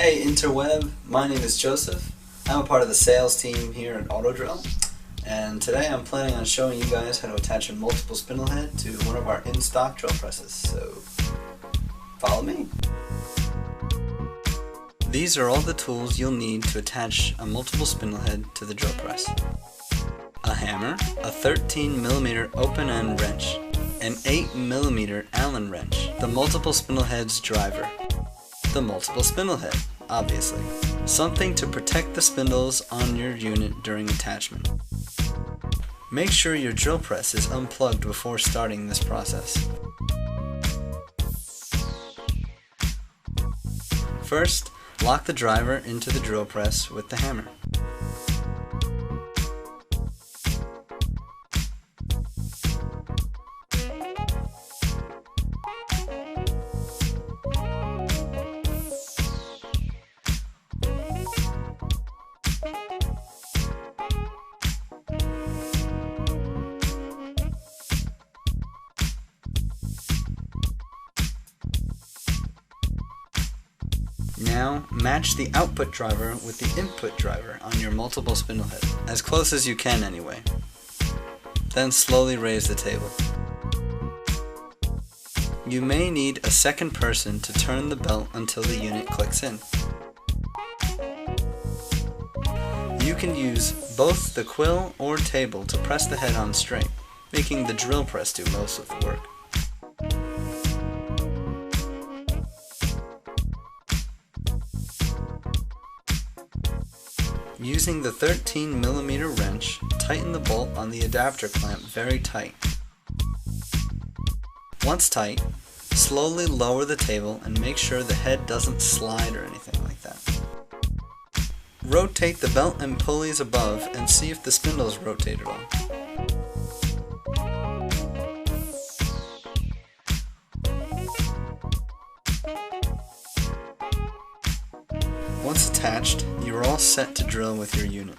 Hey interweb, my name is Joseph. I'm a part of the sales team here at Autodrill, and today I'm planning on showing you guys how to attach a multiple spindle head to one of our in-stock drill presses, so follow me. These are all the tools you'll need to attach a multiple spindle head to the drill press. A hammer, a 13mm open-end wrench, an 8mm Allen wrench, the multiple spindle head's driver, the multiple spindle head, obviously. Something to protect the spindles on your unit during attachment. Make sure your drill press is unplugged before starting this process. First, lock the driver into the drill press with the hammer. Now, match the output driver with the input driver on your multiple spindle head, as close as you can anyway. Then slowly raise the table. You may need a second person to turn the belt until the unit clicks in. You can use both the quill or table to press the head on straight, making the drill press do most of the work. Using the 13mm wrench, tighten the bolt on the adapter clamp very tight. Once tight, slowly lower the table and make sure the head doesn't slide or anything like that. Rotate the belt and pulleys above and see if the spindles rotate at all. Once attached, you are all set to drill with your unit.